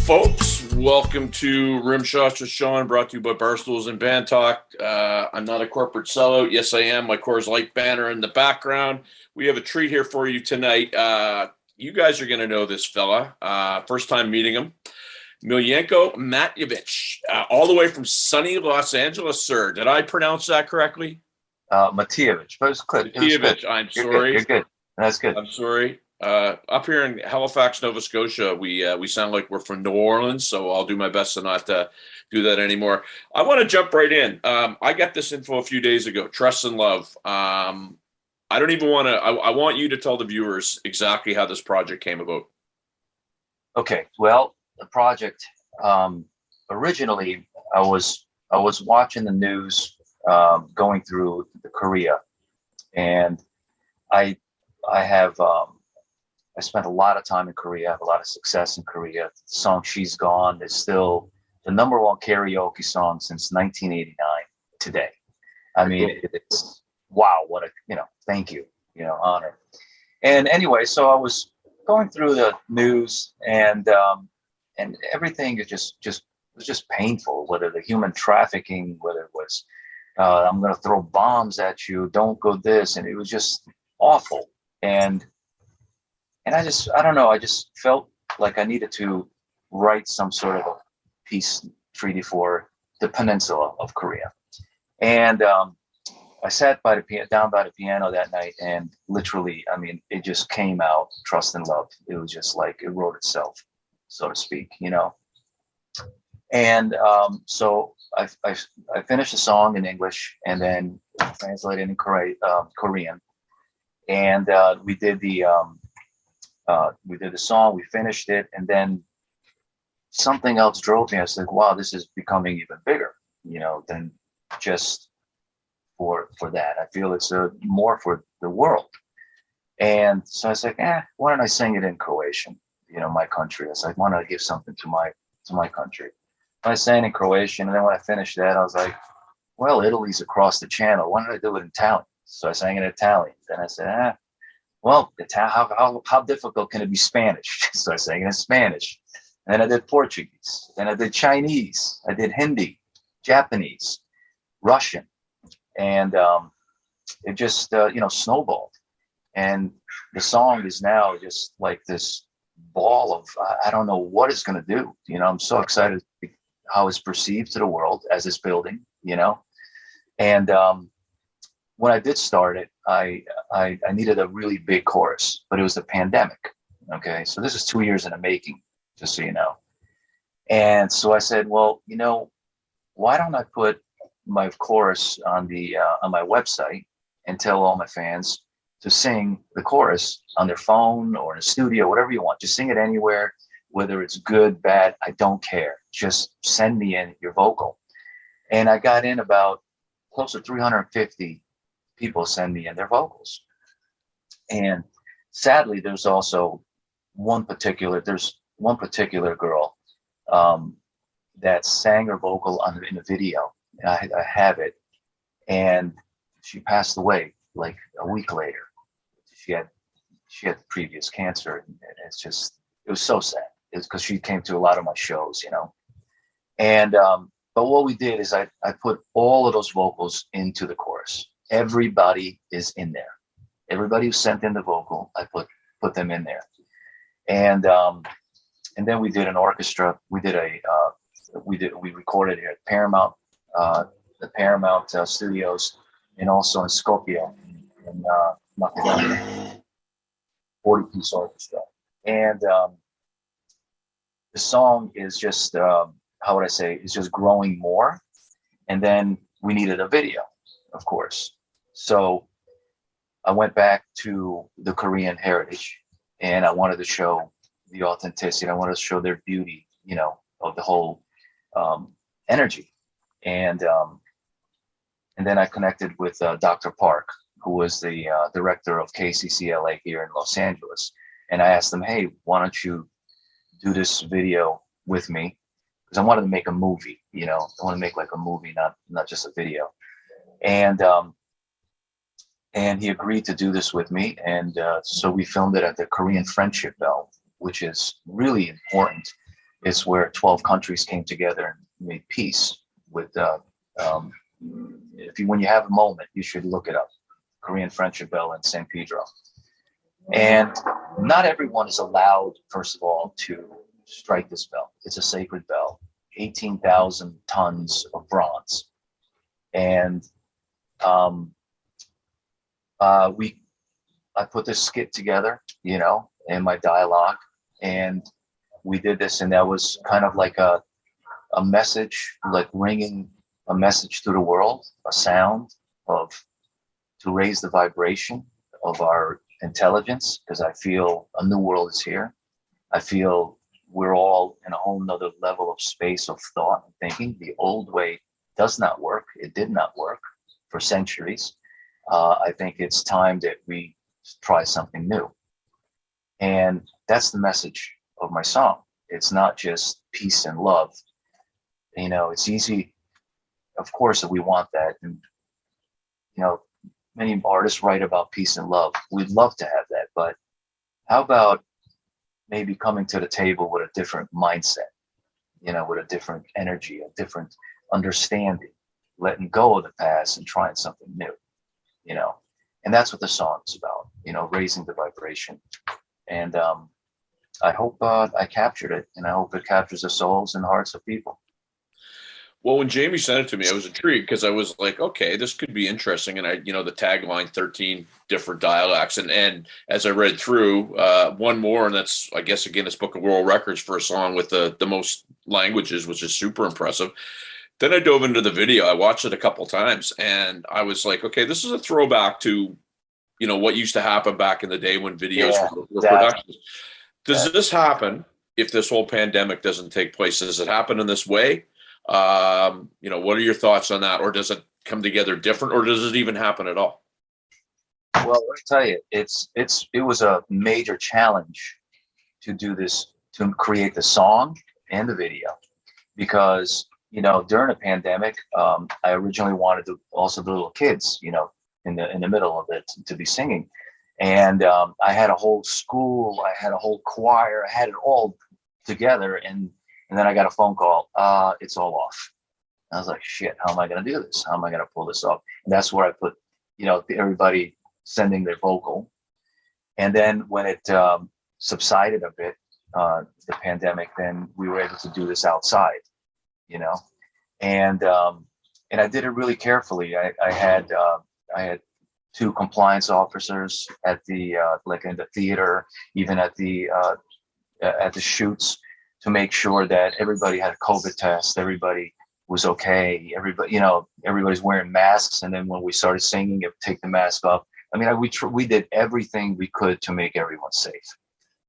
folks. Welcome to Rimshots with Sean, brought to you by Barstools and Bandtalk. I'm not a corporate sellout. Yes, I am. My Coors Light banner in the background. We have a treat here for you tonight. You guys are going to know this fella. First time meeting him. Miljenko Matijević, all the way from sunny Los Angeles, sir. Did I pronounce that correctly? Matijević, but it was good. Matijević, I'm You're sorry. Good. You're good. That's good. I'm sorry. Up here in Halifax, Nova Scotia, we sound like we're from New Orleans, so I'll do my best to not do that anymore. I want to jump right in. I got this info a few days ago. Trust and Love. I don't even want to. I want you to tell the viewers exactly how this project came about. Okay. Well, the project originally, I was watching the news, going through the Korea, and I spent a lot of time in Korea. I have a lot of success in Korea. The song "She's Gone" is still the number one karaoke song since 1989 today. I mean, it's wow, what a thank you, honor. And anyway, so I was going through the news, and everything is just painful. Whether the human trafficking, whether it was I'm going to throw bombs at you, don't go this, and it was just awful. And I don't know, I just felt like I needed to write some sort of a peace treaty for the peninsula of Korea. And I sat down by the piano that night, and literally, I mean, it just came out, Trust and Love. It was just like it wrote itself, so to speak, And so I finished the song in English and then translated in Korean. And we did the song, we finished it, and then something else drove me. I was like, wow, this is becoming even bigger, than just for that. I feel it's more for the world. And so I was like, why don't I sing it in Croatian, my country? I was like, why don't I give something to my country? I sang in Croatian, and then when I finished that, I was like, well, Italy's across the channel. Why don't I do it in Italian? So I sang in Italian. Then I said, well, how difficult can it be Spanish? So I sang in Spanish. And then I did Portuguese. Then I did Chinese. I did Hindi, Japanese, Russian. And it just, snowballed. And the song is now just like this ball of, I don't know what it's going to do. I'm so excited how it's perceived to the world as it's building, And when I did start it, I needed a really big chorus, but it was the pandemic. Okay, so this is 2 years in the making, just so you know. And so I said, well, why don't I put my chorus on my website and tell all my fans to sing the chorus on their phone or in a studio, whatever you want. Just sing it anywhere, whether it's good, bad, I don't care. Just send me in your vocal. And I got in about close to 350 people send me in their vocals. And sadly, there's one particular girl that sang her vocal in a video. I have it, and she passed away like a week later. She had previous cancer, and it was so sad. It's because she came to a lot of my shows, And but what we did is I put all of those vocals into the chorus. Everybody is in there. Everybody who sent in the vocal, I put them in there. And then we did an orchestra. We recorded here at Paramount, the Paramount Studios, and also in Skopje in Macedonia, 40-piece orchestra. And the song is just how would I say? It's just growing more. And then we needed a video, of course. So I went back to the Korean heritage, and I wanted to show the authenticity. I wanted to show their beauty, of the whole energy. And then I connected with Dr. Park, who was the director of KCCLA here in Los Angeles. And I asked him, hey, why don't you do this video with me? Because I wanted to make a movie, I want to make like a movie, not just a video. And he agreed to do this with me. And so we filmed it at the Korean Friendship Bell, which is really important. It's where 12 countries came together and made peace with, when you have a moment, you should look it up. Korean Friendship Bell in San Pedro. And not everyone is allowed, first of all, to strike this bell. It's a sacred bell, 18,000 tons of bronze. And I put this skit together, in my dialogue, and we did this, and that was kind of like a message, like ringing a message to the world, a sound to raise the vibration of our intelligence, because I feel a new world is here. I feel we're all in a whole nother level of space of thought and thinking. The old way does not work. It did not work for centuries. I think it's time that we try something new. And that's the message of my song. It's not just peace and love. It's easy, of course, that we want that. And, many artists write about peace and love. We'd love to have that, but how about maybe coming to the table with a different mindset, with a different energy, a different understanding, letting go of the past and trying something new, and that's what the song is about, raising the vibration. And I hope I captured it, and I hope it captures the souls and hearts of people. Well, when Jamie sent it to me, I was intrigued because I was like, okay, this could be interesting. And the tagline, 13 different dialects. And as I read through one more, and that's, I guess, again, it's Book of World Records for a song with the most languages, which is super impressive. Then I dove into the video. I watched it a couple times, and I was like, okay, this is a throwback to, what used to happen back in the day when videos were productions. Does this happen if this whole pandemic doesn't take place? Does it happen in this way? What are your thoughts on that? Or does it come together different, or does it even happen at all? Well, let me tell you, it was a major challenge to do this, to create the song and the video, because, during the pandemic, I originally wanted to also the little kids, in the middle of it to be singing. And I had a whole school, I had a whole choir, I had it all together. And then I got a phone call. It's all off. I was like, shit, how am I going to do this? How am I going to pull this off? And that's where I put, everybody sending their vocal. And then when it subsided a bit, the pandemic, then we were able to do this outside, and I did it really carefully. I had 2 compliance officers at the like in the theater, even at the shoots, to make sure that everybody had a COVID test, everybody was okay, everybody's wearing masks. And then when we started singing, it would take the mask off. I mean, we did everything we could to make everyone safe,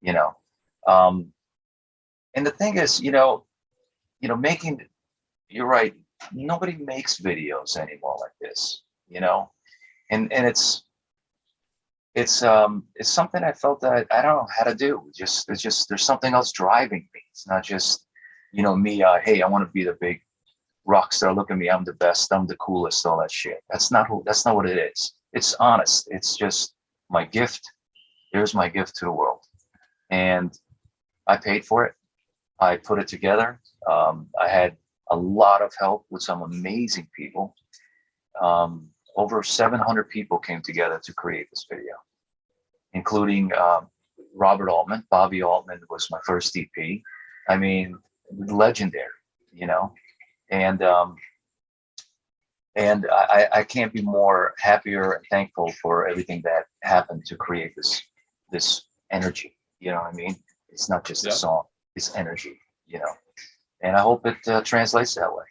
and the thing is, you're right, nobody makes videos anymore like this, and it's something I felt that I don't know how to do. It's just there's something else driving me. It's not just, me, hey, I want to be the big rock star. Look at me, I'm the best, I'm the coolest, all that shit. That's not what it is. It's honest. It's just my gift. Here's my gift to the world. And I paid for it. I put it together. I had a lot of help with some amazing people. Over 700 people came together to create this video, including Robert Altman. Bobby Altman was my first EP. I mean, legendary, and I can't be more happier and thankful for everything that happened to create this energy. You know what I mean? It's not just a song; it's energy. And I hope it translates that way.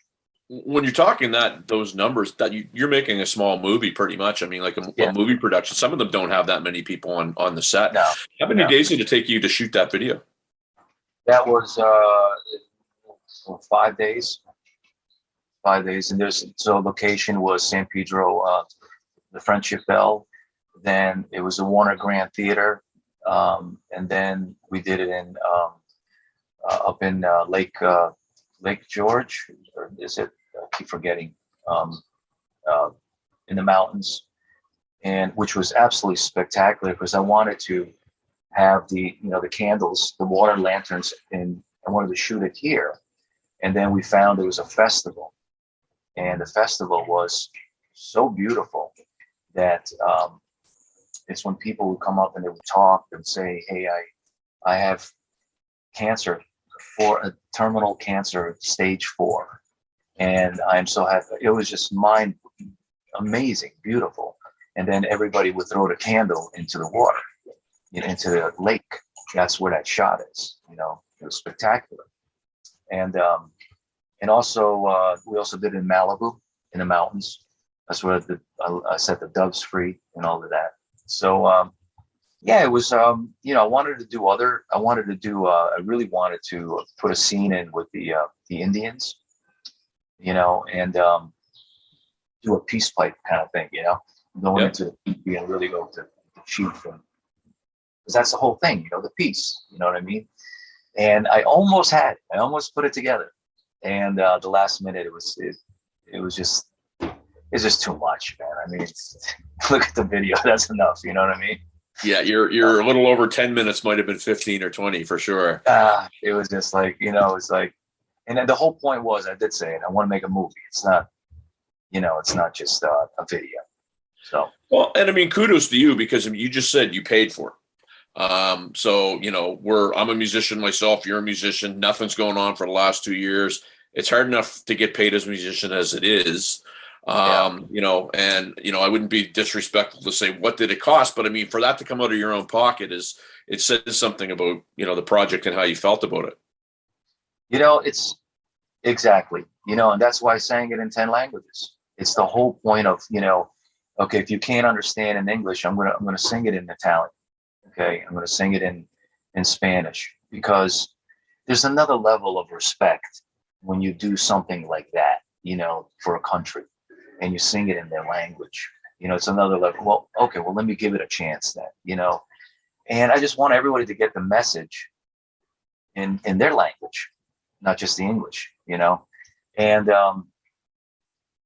When you're talking those numbers, that you're making a small movie pretty much. I mean, like a movie production. Some of them don't have that many people on the set. No, how many days did it take you to shoot that video? That was 5 days. 5 days, and location was San Pedro, the Friendship Bell. Then it was the Warner Grand Theater, and then we did it in up in Lake George, or is it? I keep forgetting. In the mountains, and which was absolutely spectacular, because I wanted to have the candles, the water lanterns in I wanted to shoot it here. And then we found there was a festival, and the festival was so beautiful that it's when people would come up and they would talk and say, "Hey, I have cancer, for a terminal cancer, stage 4, and I'm so happy." It was just amazing, beautiful. And then everybody would throw the candle into the water, into the lake. That's where that shot is. It was spectacular. And also we also did it in Malibu, in the mountains. That's where I set the doves free and all of that. So yeah, it was I really wanted to put a scene in with the Indians, and do a peace pipe kind of thing, going into the teepee and really go to the chief, because that's the whole thing, the peace, you know what I mean? And I almost put it together, and the last minute it was just too much, man. I mean, look at the video, that's enough, you know what I mean? Yeah, you're a little over 10 minutes, might have been 15 or 20 for sure. It was just like, it's like, and then the whole point was, I did say it, I want to make a movie. It's not, it's not just a video. So, well, and I mean, kudos to you, because you just said you paid for it. So, I'm a musician myself, you're a musician, nothing's going on for the last 2 years. It's hard enough to get paid as a musician as it is. I wouldn't be disrespectful to say, what did it cost? But I mean, for that to come out of your own pocket it says something about, the project and how you felt about it. It's exactly, and that's why I sang it in 10 languages. It's the whole point of, okay, if you can't understand in English, I'm going to sing it in Italian. Okay. I'm going to sing it in Spanish, because there's another level of respect when you do something like that, for a country, and you sing it in their language. It's another level. Well, okay, well, let me give it a chance then, and I just want everybody to get the message in their language, not just the English, and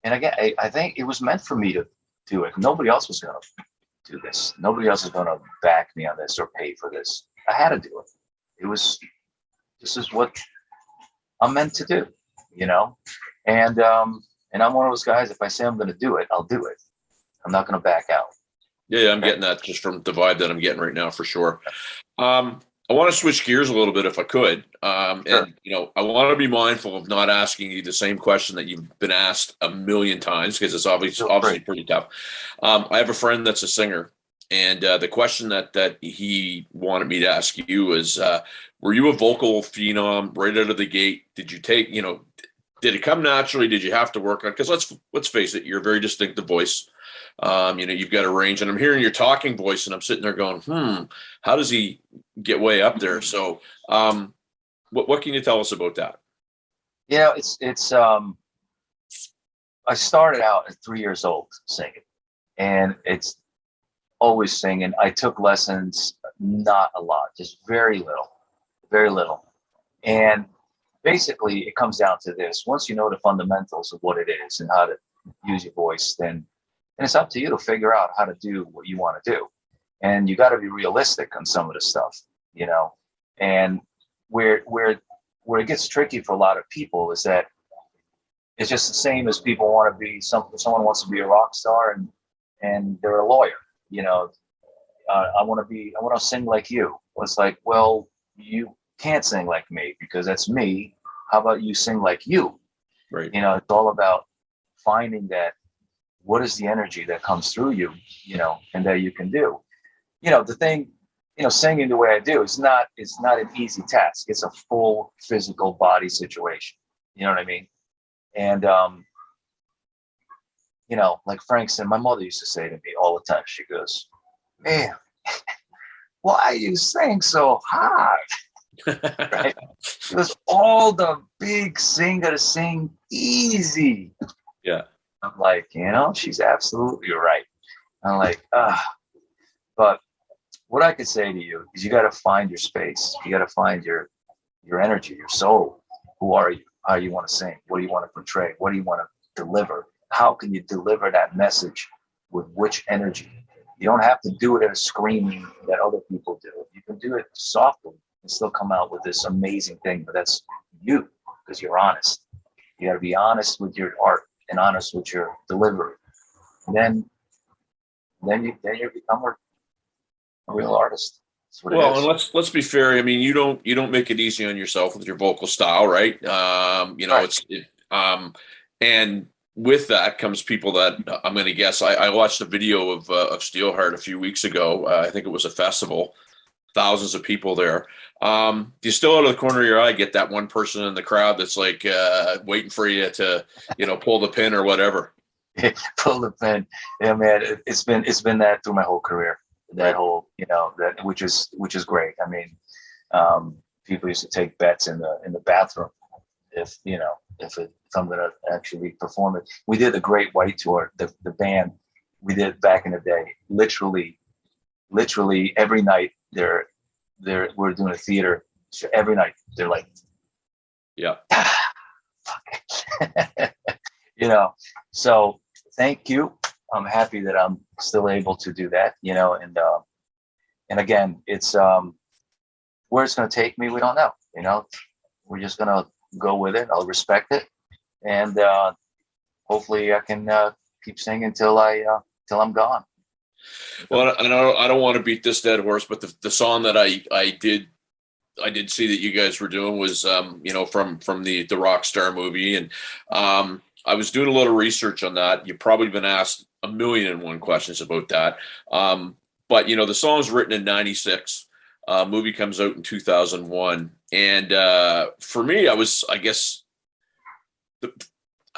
again, I think it was meant for me to do it. Nobody else was going to do this. Nobody else is going to back me on this or pay for this. I had to do it. This is what I'm meant to do, and I'm one of those guys, if I say I'm going to do it, I'll do it. I'm not going to back out. Yeah, I'm getting that just from the vibe that I'm getting right now, for sure. I want to switch gears a little bit if I could. Sure. And, I want to be mindful of not asking you the same question that you've been asked a million times, because it's obviously pretty tough. I have a friend that's a singer, and the question that he wanted me to ask you is, were you a vocal phenom right out of the gate? Did you take, did it come naturally? Did you have to work on it? Because let's face it, you're a very distinctive voice. You've got a range, and I'm hearing your talking voice, and I'm sitting there going, how does he get way up there? So, what can you tell us about that? It's I started out at 3 years old singing, and it's always singing. I took lessons, not a lot, just very little. And basically it comes down to this: once you know the fundamentals of what it is and how to use your voice, then it's up to you to figure out how to do what you want to do. And you got to be realistic on some of the stuff, and where it gets tricky for a lot of people is that it's just the same as people want to be someone wants to be a rock star and they're a lawyer, I want to sing like you. Well, it's like, well, you can't sing like me because that's me. How about you sing like you? Right. It's all about finding that, what is the energy that comes through you, and that you can do. The thing, singing the way I do it's not an easy task. It's a full physical body situation. You know what I mean? And, like Frank said, my mother used to say to me all the time, she goes, "Man, why you sing so hard?" Right? Because all the big singers sing easy. Yeah. I'm like, she's absolutely right. I'm like, but what I could say to you is, you got to find your space. You got to find your energy, your soul. Who are you? How you want to sing? What do you want to portray? What do you want to deliver? How can you deliver that message with which energy? You don't have to do it in a screaming that other people do. You can do it softly, and still come out with this amazing thing. But that's you, because you're honest. You got to be honest with your art and honest with your delivery. And then you become a real artist. That's what it Well, is. and let's be fair. I mean, you don't make it easy on yourself with your vocal style, right? Right. And with that comes people that I'm going to guess. I watched a video of Steelheart a few weeks ago. I think it was a festival, thousands of people there. Do you still out of the corner of your eye get that one person in the crowd that's like waiting for you to, pull the pin or whatever? Pull the pin. Yeah, man. It's been that through my whole career. That Right. whole, that which is great. I mean, people used to take bets in the bathroom if I'm gonna actually perform it. We did the Great White Tour, the band we did back in the day. Literally every night we're doing a theater. So every night they're like, Yeah. fuck. you know. So thank you. I'm happy that I'm still able to do that. And again, it's where it's going to take me. We don't know. We're just going to go with it. I'll respect it, and hopefully I can keep singing till I'm gone. Well, I don't want to beat this dead horse, but the song that I did see that you guys were doing was from the Rockstar movie, and I was doing a little research on that. You've probably been asked a million and one questions about that. But the song's written in '96. Movie comes out in 2001, and for me, I guess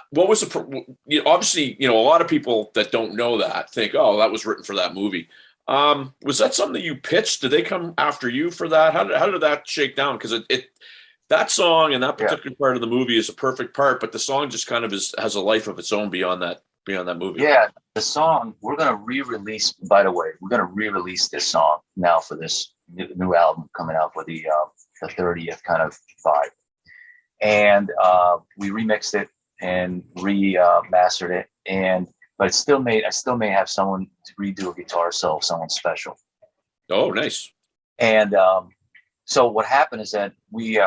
what was obviously a lot of people that don't know that think, oh, that was written for that movie. Was that something that you pitched? Did they come after you for that? How did that shake down? Because it that song and that Yeah. particular part of the movie is a perfect part, but the song just kind of has a life of its own beyond that movie. Yeah, the song we're gonna re-release. By the way, we're gonna re-release this song now for this new album coming out for the 30th kind of vibe, and we remixed it and remastered it, but I still may have someone to redo a guitar solo, someone special. Oh, nice. And so what happened is that we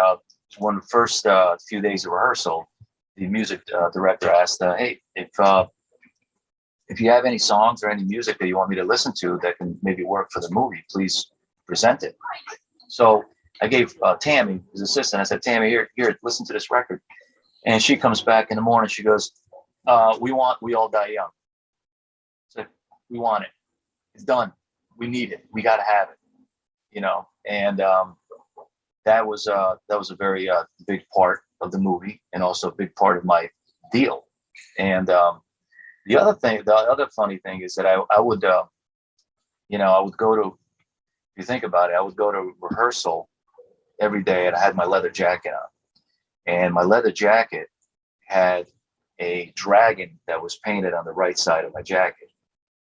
when the first few days of rehearsal, the music director asked, hey, if you have any songs or any music that you want me to listen to that can maybe work for the movie, please present it. So I gave Tammy, his assistant, I said, Tammy, here, listen to this record. And she comes back in the morning. She goes, We All Die Young. So we want it. It's done. We need it. We got to have it. And that was a very big part of the movie, and also a big part of my deal. And the other funny thing is that I would go to, if you think about it, I would go to rehearsal every day, and I had my leather jacket on. And my leather jacket had a dragon that was painted on the right side of my jacket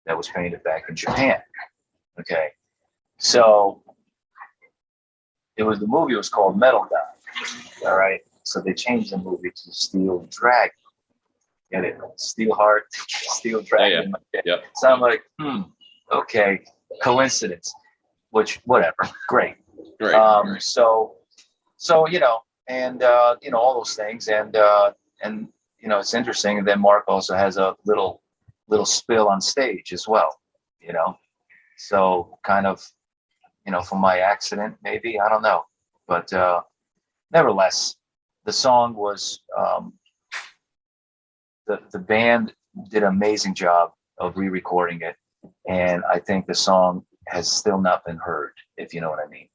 that was painted back in Japan. Okay. So the movie was called Metal God. All right. So they changed the movie to Steel Dragon. Get it? Steelheart, Steel Dragon. Yeah. So I'm like, okay, coincidence. Which, whatever, great. Great. So and all those things, and it's interesting. And then Mark also has a little spill on stage as well. So kind of, from my accident, maybe, I don't know, but nevertheless, the song was. The band did an amazing job of re-recording it, and I think the song has still not been heard, if you know what I mean.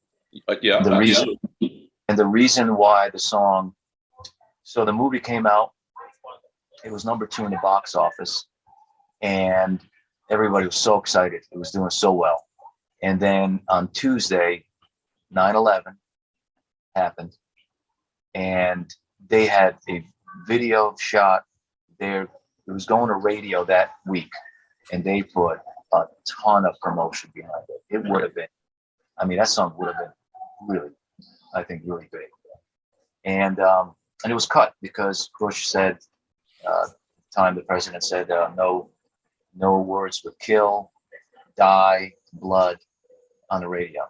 Yeah. The reason why the song, so the movie came out, it was number 2 in the box office, and everybody was so excited. It was doing so well. And then on Tuesday, 9/11 happened, and they had a video shot there. It was going to radio that week, and they put a ton of promotion behind it. It would have been, that song would have been really, I think, really big. And it was cut because Bush said, the president said, no words would kill, die, blood on the radio.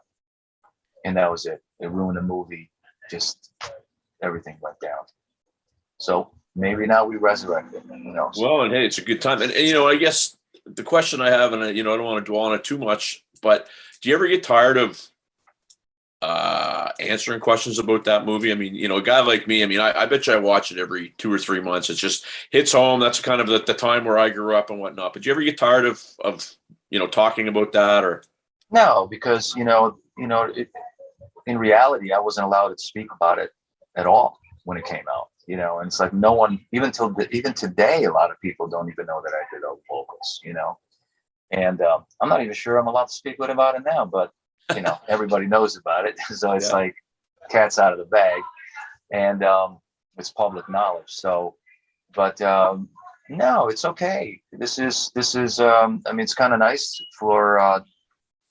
and that was it. It ruined the movie. Just everything went down. So maybe now we resurrect it. Who knows? Well, and hey, it's a good time. And you know, I guess the question I have, and you know, I don't want to dwell on it too much, but do you ever get tired of answering questions about that movie? I mean, you know, a guy like me, I mean, I bet you I watch it every 2 or 3 months. It just hits home. That's kind of the time where I grew up and whatnot. But do you ever get tired of you know, talking about that? Or No, because in reality, I wasn't allowed to speak about it at all when it came out. You know, and it's like no one, even today, a lot of people don't even know that I did vocals. You know, and I'm not even sure I'm allowed to speak with about it now. But you know, everybody knows about it, so it's like cat's out of the bag, and it's public knowledge. So, but no, it's okay. This is. I mean, it's kind of nice for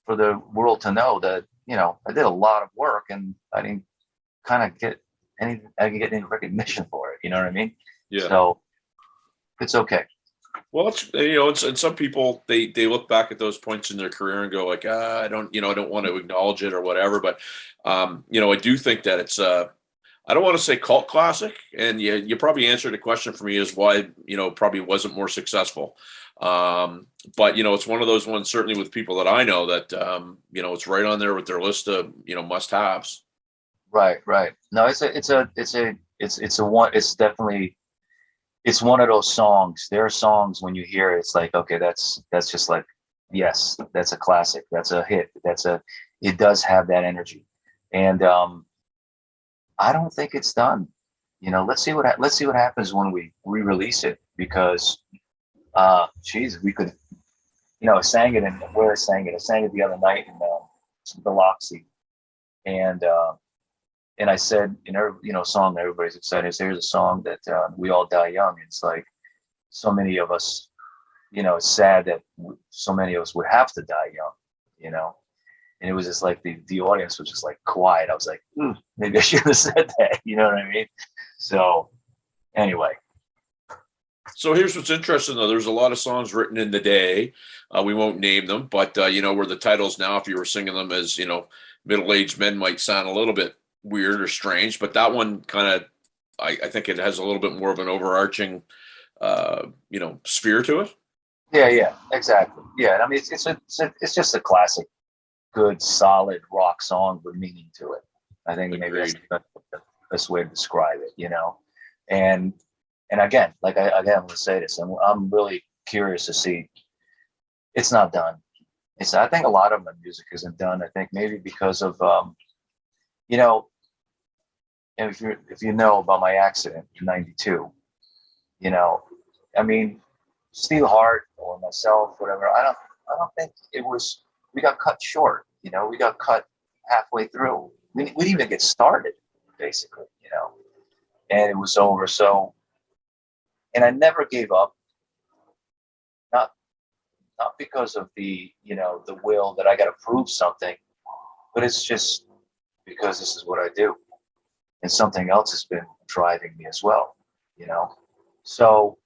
the world to know that, you know, I did a lot of work and I didn't kind of get any recognition for it. You know what I mean? yeah. So it's okay. Well, it's, you know, it's, and some people they look back at those points in their career and go like, I don't, you know, I don't want to acknowledge it or whatever. But you know, I do think that it's I don't want to say cult classic, and you probably answered the question for me is why, you know, probably wasn't more successful. But you know, it's one of those ones, certainly with people that I know, that you know, it's right on there with their list of, you know, must-haves. Right. No, it's definitely, it's one of those songs. There are songs when you hear it, it's like, okay, that's just like, yes, that's a classic. That's a hit. It does have that energy. And I don't think it's done. You know, let's see what happens when we re-release it, because geez, we could, you know, I sang it I sang it the other night in Biloxi, and I said, in every, you know, song that everybody's excited. So here's a song that we all die young. It's like so many of us, you know, it's sad that so many of us would have to die young, you know. And it was just like the audience was just like quiet. I was like, maybe I should have said that. You know what I mean? So anyway. So here's what's interesting, though. There's a lot of songs written in the day. We won't name them, but you know, where the titles now, if you were singing them as, you know, middle-aged men, might sound a little bit weird or strange. But that one kind of, I think it has a little bit more of an overarching, you know, sphere to it. Yeah, exactly. Yeah, I mean, it's just a classic, good, solid rock song with meaning to it. I think maybe that's the best way to describe it, you know. And again, like I'm going to say this, I'm really curious to see. It's not done. I think a lot of my music isn't done. I think maybe because of, you know, and if you know about my accident in '92, you know, I mean, Steelheart or myself, whatever. I don't think it was. We got cut short. You know, we got cut halfway through. We didn't even get started, basically. You know, and it was over. So, and I never gave up. Not because of the, you know, the will that I got to prove something, but it's just because this is what I do, and something else has been driving me as well. You know, so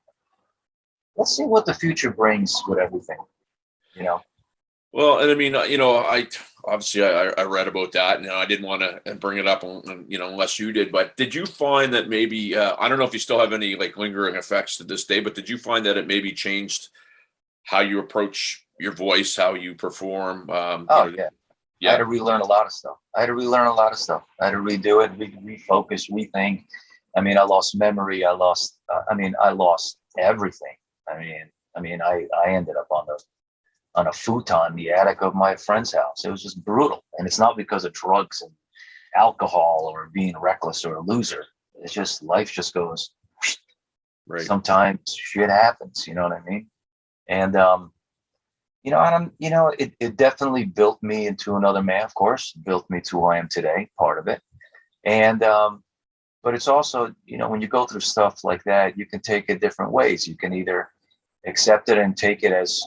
let's see what the future brings with everything. You know. Well, and I mean, you know, I obviously I read about that, and you know, I didn't want to bring it up, you know, unless you did. But did you find that maybe I don't know if you still have any like lingering effects to this day, but did you find that it maybe changed how you approach your voice, how you perform? Yeah. I had to relearn a lot of stuff. I had to redo it, refocus, rethink. I mean, I lost memory. I lost everything. I ended up on a futon in the attic of my friend's house. It was just brutal. And it's not because of drugs and alcohol or being reckless or a loser. It's just life just goes. Right. Sometimes shit happens, you know what I mean? And you know, it definitely built me into another man, of course, built me to who I am today, part of it. And but it's also, you know, when you go through stuff like that, you can take it different ways. You can either accept it and take it as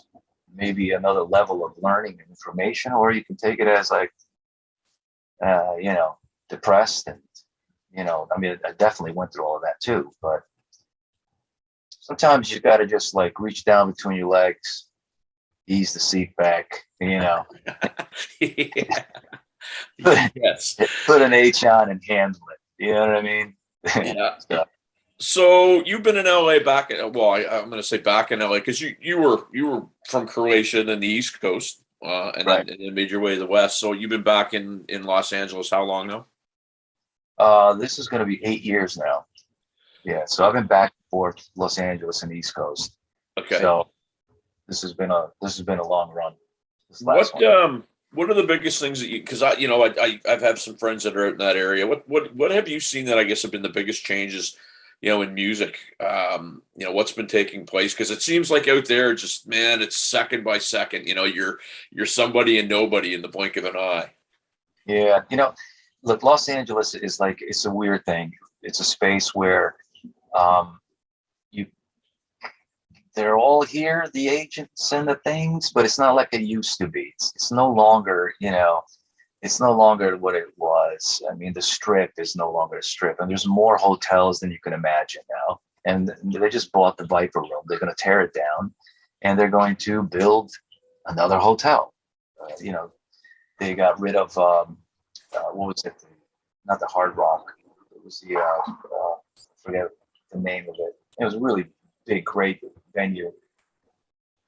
maybe another level of learning and information, or you can take it as like, you know, depressed. And, you know, I mean, I definitely went through all of that too, but sometimes you got to just like reach down between your legs, ease the seat back, you know. Yeah. Yes. put an H on and handle it. You know what I mean? Yeah. So, So you've been in LA back. Well, I'm going to say back in LA because you were from Croatia and then the East Coast, right. and then made your way to the West. So you've been back in Los Angeles how long now? This is going to be 8 years now. Yeah. So I've been back and forth Los Angeles and East Coast. Okay. So this has been a long run. This last What one. what are the biggest things that you? Because I've had some friends that are in that area. What have you seen that I guess have been the biggest changes, in music? What's been taking place? Because it seems like out there, just man, it's second by second. You're somebody and nobody in the blink of an eye. Yeah. Look, Los Angeles is like, it's a weird thing. It's a space where um, you they're all here, the agents and the things, but it's not like it used to be. It's no longer, it's no longer what it was. I mean, the strip is no longer a strip, and there's more hotels than you can imagine now. And they just bought the Viper Room. They're going to tear it down, and they're going to build another hotel. They got rid of what was it? Not the Hard Rock. It was the I forget the name of it. It was a really big, great venue.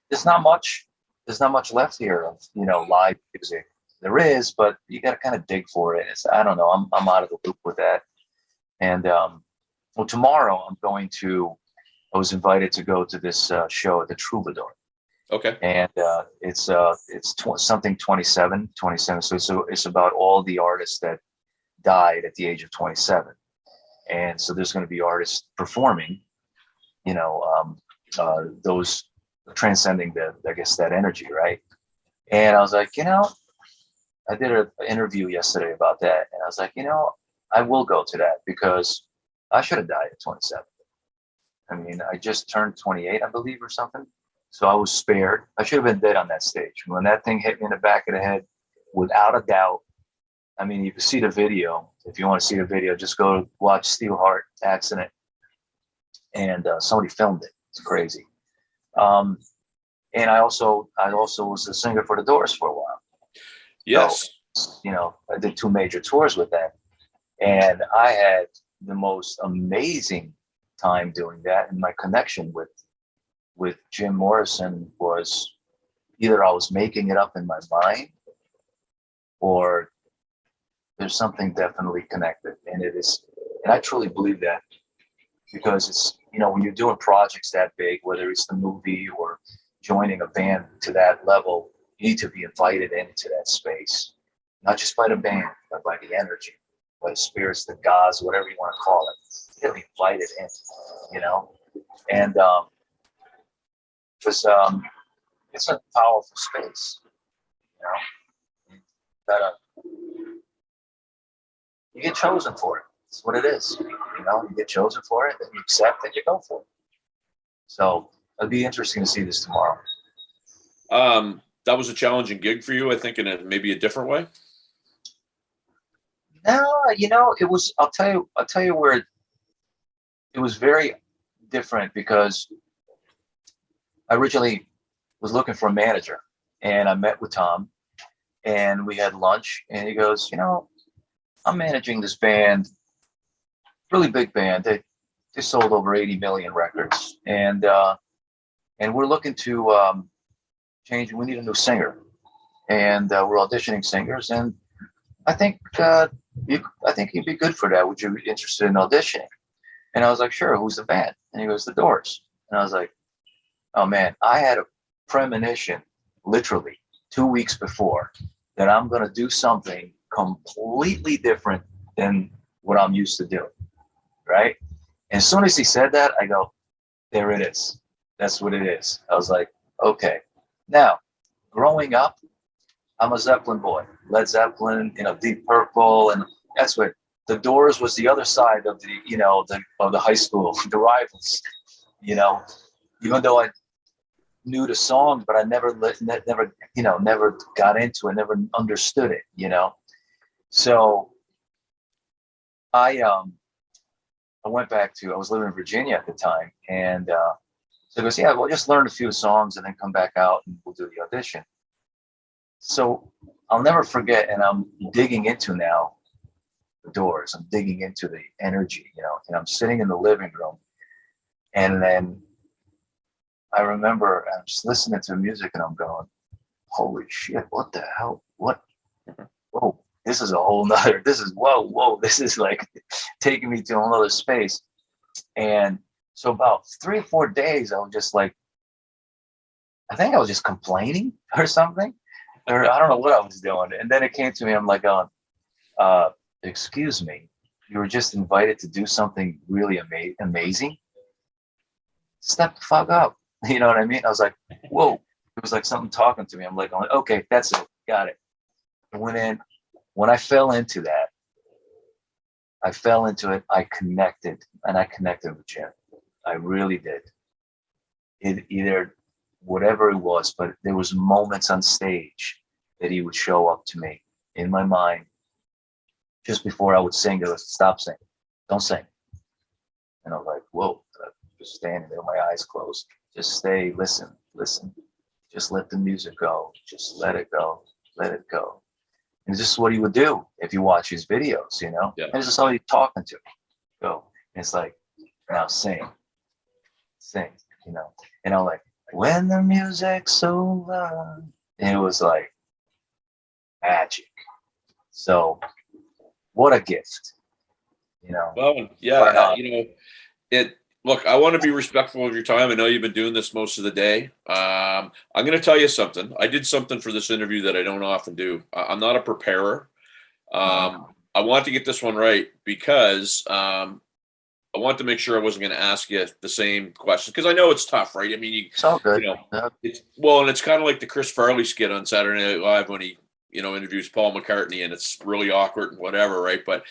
There's not much. There's not much left here of live music. There is, but you got to kind of dig for it. I don't know. I'm out of the loop with that. And well, tomorrow I'm going to. I was invited to go to this show at the Troubadour, Okay. and something 27. So it's about all the artists that died at the age of 27, and so there's going to be artists performing. Those transcending I guess that energy, right? And I was like, I did an interview yesterday about that, and I was like, I will go to that because I should have died at 27. I mean, I just turned 28, I believe, or something. So I was spared. I should have been dead on that stage. When that thing hit me in the back of the head, without a doubt. I mean, you can see the video. If you want to see the video, just go watch Steelheart accident, and somebody filmed it. It's crazy. Um, and I also was a singer for the Doors for a while. Yes. So, I did 2 major tours with them, and I had the most amazing time doing that. And my connection with Jim Morrison was either I was making it up in my mind, or there's something definitely connected, and I truly believe that, because it's when you're doing projects that big, whether it's the movie or joining a band to that level, you need to be invited into that space, not just by the band, but by the energy, by the spirits, the gods, whatever you want to call it. You gotta be invited in, and because it's a powerful space, you gotta you get chosen for it. That's what it is. You get chosen for it, then you accept and you go for it. So it'll be interesting to see this tomorrow. That was a challenging gig for you, I think, in maybe a different way. No, it was. I'll tell you where it was very different, because I originally was looking for a manager, and I met with Tom, and we had lunch, and he goes, I'm managing this band, really big band. They sold over 80 million records, and we're looking to change. We need a new singer, and we're auditioning singers, and I think I think you'd be good for that. Would you be interested in auditioning? And I was like, sure. Who's the band? And he goes, The Doors. And I was like, oh man, I had a premonition, literally 2 weeks before, that I'm going to do something completely different than what I'm used to doing, right? And as soon as he said that, I go, there it is. That's what it is. I was like, okay. Now, growing up, I'm a Zeppelin boy. Led Zeppelin, Deep Purple, and that's what the Doors was. The other side of the high school, the rivals. Even though I knew the songs, but I never got into it, never understood it. So I went back to. I was living in Virginia at the time, and so he goes, yeah, well, just learn a few songs and then come back out and we'll do the audition. So I'll never forget, and I'm digging into now the Doors. I'm digging into the energy, and I'm sitting in the living room, and then I remember I'm just listening to music, and I'm going, "Holy shit! What the hell? What? Whoa! This is a whole nother. This is whoa! This is like taking me to another space." And so about 3 or 4 days, I was just like, I think I was just complaining or something, or I don't know what I was doing. And then it came to me, I'm like, excuse me, you were just invited to do something really amazing. Step the fuck up. You know what I mean? I was like, whoa. It was like something talking to me. I'm like, okay, that's it. Got it. I went in. When I fell into that, I connected, and I connected with Jim. I really did. It either whatever it was, but there was moments on stage that he would show up to me in my mind just before I would sing. It was, stop singing, don't sing. And I was like, whoa, just standing there, my eyes closed. Just stay, listen. Just let the music go. Just let it go. Let it go. And this is what he would do if you watch his videos, Yeah. And it's just how he's talking to me. Go. And it's like, now sing. And I'm like, when the music's over. And it was like magic. So what a gift, Well, yeah, it. Look, I want to be respectful of your time. I know you've been doing this most of the day. I'm going to tell you something. I did something for this interview that I don't often do. I'm not a preparer. I want to get this one right because I want to make sure I wasn't going to ask you the same question because I know it's tough, right? I mean, it's all good. And it's kind of like the Chris Farley skit on Saturday Night Live when he, interviews Paul McCartney, and it's really awkward and whatever, right? But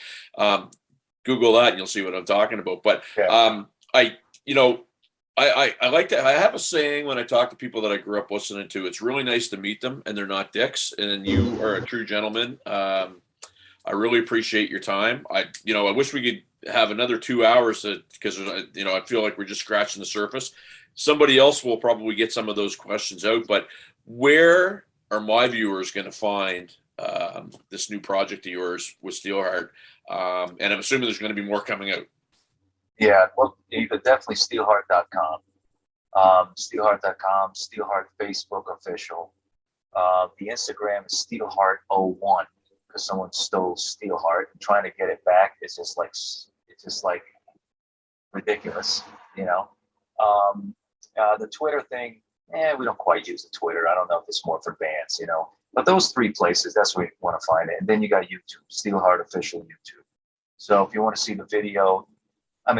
Google that and you'll see what I'm talking about. But I like to. I have a saying when I talk to people that I grew up listening to. It's really nice to meet them, and they're not dicks. And you are a true gentleman. I really appreciate your time. I wish we could have another 2 hours because I feel like we're just scratching the surface. Somebody else will probably get some of those questions out. But where are my viewers going to find this new project of yours with Steelheart? And I'm assuming there's going to be more coming out. Yeah, well, you could definitely steelheart.com. Steelheart.com, Steelheart Facebook official. The Instagram is Steelheart01 because someone stole Steelheart and trying to get it back. It's just like ridiculous, The Twitter thing, we don't quite use the Twitter. I don't know if it's more for bands, But those 3 places, that's where you want to find it. And then you got YouTube, Steelheart official YouTube. So if you want to see the video,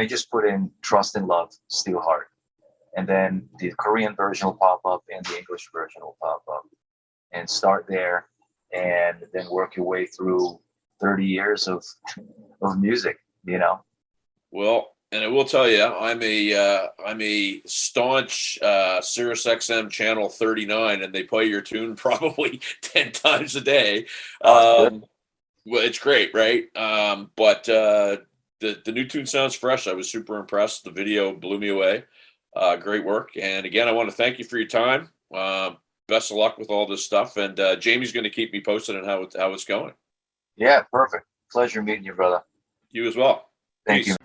just put in Trust and Love, Steelheart. And then the Korean version will pop up and the English version will pop up. And start there and then work your way through 30 years of music, Well, and I will tell you, I'm a staunch Sirius XM channel 39, and they play your tune probably 10 times a day. Well, it's great, right? But the new tune sounds fresh. I was super impressed. The video blew me away. Great work. And again, I want to thank you for your time. Best of luck with all this stuff. And Jamie's going to keep me posted on how it's going. Yeah, perfect. Pleasure meeting you, brother. You as well. Thank you.